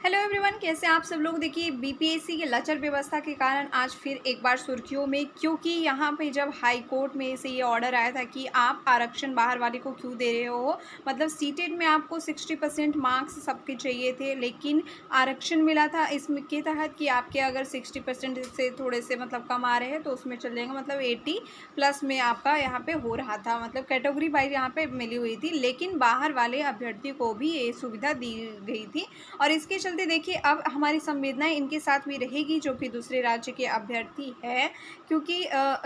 Hello everyone, कैसे हैं आप सब लोग। देखिए, बीपीएससी की लचर व्यवस्था के कारण आज फिर एक बार सुर्खियों में, क्योंकि यहाँ पे जब हाई कोर्ट में से ये ऑर्डर आया था कि आप आरक्षण बाहर वाले को क्यों दे रहे हो। मतलब सीटेट में आपको 60% मार्क्स सबके चाहिए थे, लेकिन आरक्षण मिला था इसमें के तहत कि आपके अगर 60% से थोड़े से मतलब कम आ रहे हैं तो उसमें चल जाएगा। मतलब 80 प्लस में आपका यहाँ पे हो रहा था, मतलब कैटेगरी वाइज यहाँ पे मिली हुई थी, लेकिन बाहर वाले अभ्यर्थी को भी ये सुविधा दी गई थी। और इसके चलते देखिए, अब हमारी संवेदनाएं इनके साथ भी रहेगी जो कि दूसरे राज्य के अभ्यर्थी हैं, क्योंकि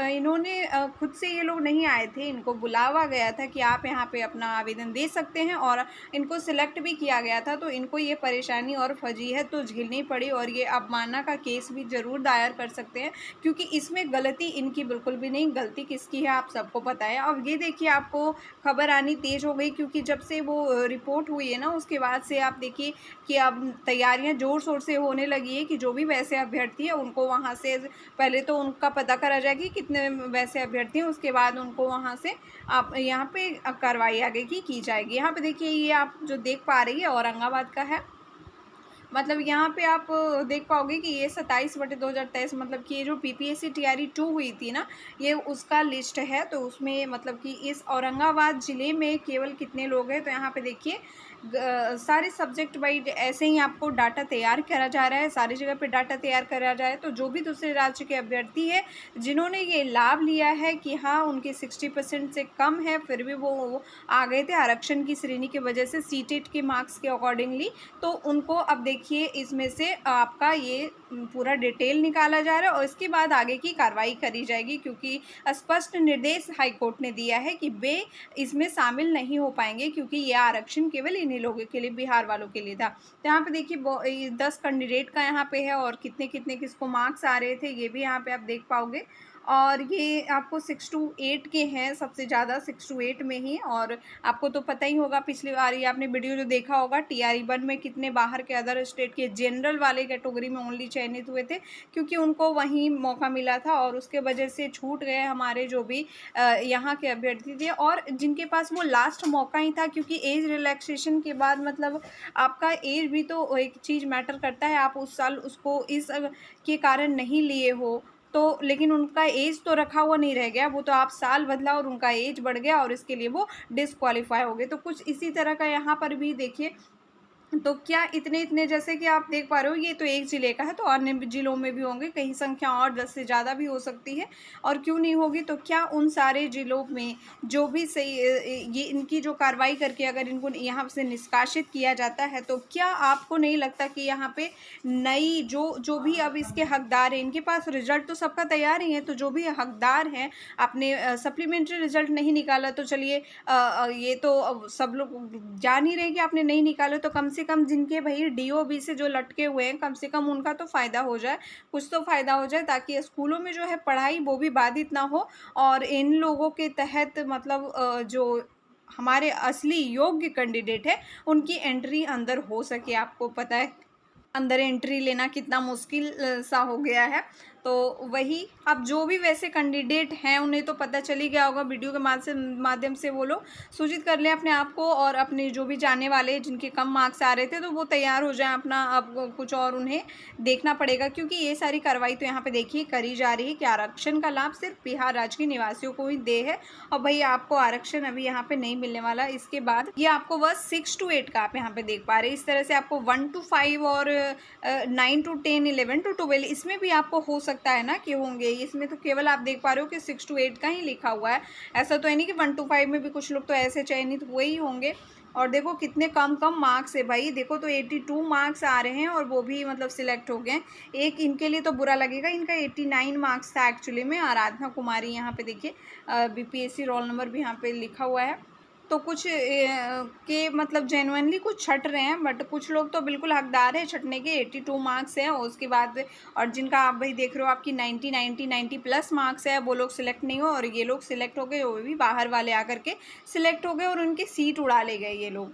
इन्होंने खुद से ये लोग नहीं आए थे, इनको बुलावा गया था कि आप यहाँ पे अपना आवेदन दे सकते हैं, और इनको सिलेक्ट भी किया गया था। तो इनको ये परेशानी और फजीहत तो झेलनी पड़ी, और ये अवमानना का केस भी ज़रूर दायर कर सकते हैं, क्योंकि इसमें गलती इनकी बिल्कुल भी नहीं। गलती किसकी है आप सबको पता है। अब ये देखिए, आपको खबर आनी तेज़ हो गई, क्योंकि जब से वो रिपोर्ट हुई है ना, उसके बाद से आप देखिए कि अब तैयारियां ज़ोर शोर से होने लगी है कि जो भी वैसे अभ्यर्थी है उनको वहां से पहले तो उनका पता करा जाएगी कितने वैसे अभ्यर्थी हैं, उसके बाद उनको वहां से आप यहाँ पे कार्रवाई आगे की जाएगी। यहाँ पे देखिए, ये आप जो देख पा रही है औरंगाबाद का है। मतलब यहाँ पे आप देख पाओगे कि ये 27/2023, मतलब कि ये जो पीपीएससी टीआरई 2 हुई थी ना, ये उसका लिस्ट है। तो उसमें मतलब कि इस औरंगाबाद ज़िले में केवल कितने लोग हैं, तो यहाँ पे देखिए सारे सब्जेक्ट वाइज ऐसे ही आपको डाटा तैयार करा जा रहा है, सारी जगह पे डाटा तैयार करा जा रहा है। तो जो भी दूसरे राज्य के अभ्यर्थी है जिन्होंने ये लाभ लिया है कि हाँ उनके 60% से कम है, फिर भी वो आ गए थे आरक्षण की श्रेणी की वजह से सीटेट के मार्क्स के अकॉर्डिंगली, तो उनको अब देखिए इसमें से आपका ये पूरा डिटेल निकाला जा रहा है और इसके बाद आगे की कार्रवाई करी जाएगी, क्योंकि स्पष्ट निर्देश हाईकोर्ट ने दिया है कि वे इसमें शामिल नहीं हो पाएंगे, क्योंकि यह आरक्षण केवल इन्हीं लोगों के लिए, बिहार वालों के लिए था। तो यहाँ पे देखिए 10 कैंडिडेट का यहाँ पे है, और कितने कितने किसको मार्क्स आ रहे थे ये भी यहाँ पे आप देख पाओगे। और ये आपको 6 to 8 के हैं, सबसे ज़्यादा 6 to 8 में ही। और आपको तो पता ही होगा, पिछली बार ये आपने वीडियो जो देखा होगा टीआरई 1 में कितने बाहर के अदर स्टेट के जनरल वाले कैटेगरी में ओनली चयनित हुए थे, क्योंकि उनको वहीं मौका मिला था, और उसके वजह से छूट गए हमारे जो भी यहाँ के अभ्यर्थी थे, और जिनके पास वो लास्ट मौका ही था। क्योंकि एज रिलैक्सेशन के बाद मतलब आपका एज भी तो एक चीज़ मैटर करता है। आप उस साल उसको इस के कारण नहीं लिए हो, तो लेकिन उनका एज तो रखा हुआ नहीं रह गया, वो तो आप साल बदला और उनका एज बढ़ गया, और इसके लिए वो डिसक्वालीफाई हो गए। तो कुछ इसी तरह का यहाँ पर भी देखिए। तो क्या इतने इतने जैसे कि आप देख पा रहे हो, ये तो एक ज़िले का है, तो अन्य जिलों में भी होंगे, कहीं संख्या और 10 से ज़्यादा भी हो सकती है, और क्यों नहीं होगी। तो क्या उन सारे ज़िलों में जो भी सही ये इनकी जो कार्रवाई करके अगर इनको यहाँ से निष्कासित किया जाता है, तो क्या आपको नहीं लगता कि यहाँ पे नई जो जो भी अब इसके हकदार हैं, इनके पास रिजल्ट तो सबका तैयार ही है, तो जो भी हकदार हैं आपने सप्लीमेंट्री रिजल्ट नहीं निकाला, तो चलिए ये तो अब सब लोग जान ही रहे कि आपने नहीं निकाला, तो कम से कम जिनके भाई डीओबी से जो लटके हुए हैं, कम से कम उनका तो फ़ायदा हो जाए, कुछ तो फ़ायदा हो जाए, ताकि स्कूलों में जो है पढ़ाई वो भी बाधित ना हो, और इन लोगों के तहत मतलब जो हमारे असली योग्य कैंडिडेट है उनकी एंट्री अंदर हो सके। आपको पता है अंदर एंट्री लेना कितना मुश्किल सा हो गया है। तो वही, अब जो भी वैसे कैंडिडेट हैं उन्हें तो पता चल ही गया होगा, वीडियो के माध्यम से वो लोग सूचित कर लें अपने आप को, और अपने जो भी जाने वाले जिनके कम मार्क्स आ रहे थे तो वो तैयार हो जाएं अपना। अब कुछ और उन्हें देखना पड़ेगा, क्योंकि ये सारी कार्रवाई तो यहाँ पे देखिए करी जा रही है कि आरक्षण का लाभ सिर्फ बिहार राज्य के निवासियों को ही दे है, और भाई आपको आरक्षण अभी यहाँ पे नहीं मिलने वाला। इसके बाद ये आपको बस 6 to 8 का आप यहाँ पे देख पा रहे हैं। इस तरह से आपको 1 to 5 और 9 to 10, 11 to 12 इसमें भी आपको हो सकता है ना कि होंगे। इसमें तो केवल आप देख पा रहे हो कि 6 to 8 का ही लिखा हुआ है, ऐसा तो है नहीं कि 1 to 5 में भी कुछ लोग तो ऐसे चयनित हुए ही होंगे। और देखो कितने कम कम मार्क्स है भाई, देखो तो 82 मार्क्स आ रहे हैं, और वो भी मतलब सिलेक्ट हो गए। एक इनके लिए तो बुरा लगेगा, इनका 89 मार्क्स था एक्चुअली में। आराधना कुमारी यहाँ पे देखिए बीपीएससी रोल नंबर भी यहाँ पे लिखा हुआ है। तो कुछ के मतलब जेन्युइनली कुछ छट रहे हैं, बट कुछ लोग तो बिल्कुल हकदार है छटने के। 82 मार्क्स हैं, उसके बाद और जिनका आप भाई देख रहे हो आपकी 90 प्लस मार्क्स है, वो लोग सिलेक्ट नहीं हो, और ये लोग सिलेक्ट हो गए, वो भी बाहर वाले आकर के सिलेक्ट हो गए, और उनकी सीट उड़ा ले गए ये लोग।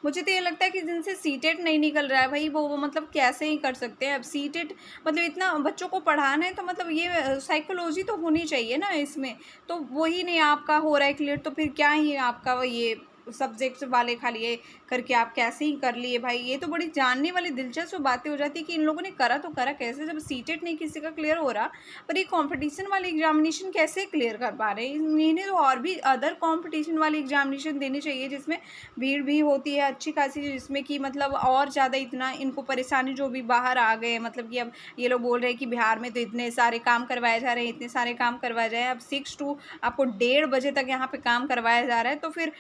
मुझे तो ये लगता है कि जिनसे सीटेट नहीं निकल रहा है भाई, वो मतलब कैसे ही कर सकते हैं। अब सीटेट मतलब इतना बच्चों को पढ़ाना है, तो मतलब ये साइकोलॉजी तो होनी चाहिए ना इसमें, तो वही नहीं आपका हो रहा है क्लियर, तो फिर क्या ही आपका ये सब्जेक्ट वाले खाली ये करके आप कैसे ही कर लिए भाई। ये तो बड़ी जानने वाली दिलचस्प बातें हो जाती है कि इन लोगों ने करा तो करा कैसे, जब सीटेट नहीं किसी का क्लियर हो रहा, पर ये कंपटीशन वाले एग्जामिनेशन कैसे क्लियर कर पा रहे हैं। इन्हें तो और भी अदर कंपटीशन वाले एग्जामिनेशन देने चाहिए जिसमें भीड़ भी होती है अच्छी खासी, जिसमें कि मतलब और ज़्यादा इतना इनको परेशानी जो भी बाहर आ गए, मतलब कि अब ये लोग बोल रहे हैं कि बिहार में तो इतने सारे काम करवाए जा रहे हैं, इतने सारे काम करवाए जा रहे हैं, अब 6 टू आपको 1:30 बजे तक यहाँ पे काम करवाया जा रहा है। तो फिर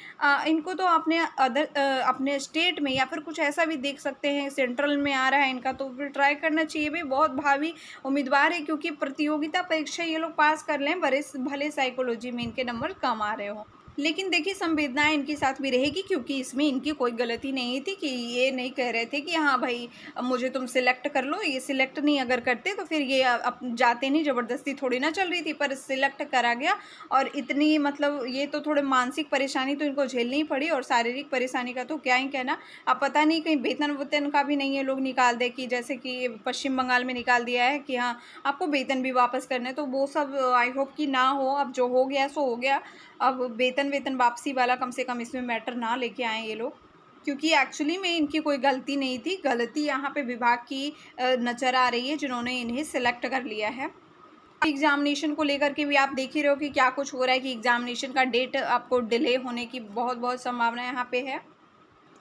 इनको तो अपने स्टेट में या फिर कुछ ऐसा भी देख सकते हैं, सेंट्रल में आ रहा है इनका, तो फिर ट्राई करना चाहिए भाई। बहुत भावी उम्मीदवार है क्योंकि प्रतियोगिता परीक्षा ये लोग पास कर लें, भले साइकोलॉजी में इनके नंबर कम आ रहे हो, लेकिन देखिए संवेदनाएं इनके साथ भी रहेगी क्योंकि इसमें इनकी कोई गलती नहीं थी कि ये नहीं कह रहे थे कि हाँ भाई अब मुझे तुम सिलेक्ट कर लो। ये सिलेक्ट नहीं अगर करते तो फिर ये अब जाते नहीं, ज़बरदस्ती थोड़ी ना चल रही थी, पर सिलेक्ट करा गया। और इतनी मतलब ये तो थोड़े मानसिक परेशानी तो इनको झेलनी ही पड़ी, और शारीरिक परेशानी का तो क्या ही कहना। अब पता नहीं कहीं वेतन वेतन का भी नहीं है लोग निकाल दे, कि जैसे कि पश्चिम बंगाल में निकाल दिया है कि हाँ आपको वेतन भी वापस करना है, तो वो सब आई होप कि ना हो। अब जो हो गया सो हो गया। अब वेतन वापसी वाला कम से कम इसमें मैटर ना लेके आएँ ये लोग, क्योंकि एक्चुअली में इनकी कोई गलती नहीं थी। गलती यहाँ पे विभाग की नज़र आ रही है जिन्होंने इन्हें सेलेक्ट कर लिया है। एग्ज़ामिनेशन को लेकर के भी आप देख ही रहे हो कि क्या कुछ हो रहा है, कि एग्ज़ामिनेशन का डेट आपको डिले होने की बहुत संभावना यहाँ पे है।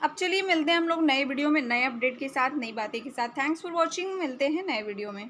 अब चलिए मिलते हैं हम लोग नए वीडियो में, नए अपडेट के साथ, नई बातें के साथ। थैंक्स फॉर वॉचिंग, मिलते हैं नए वीडियो में।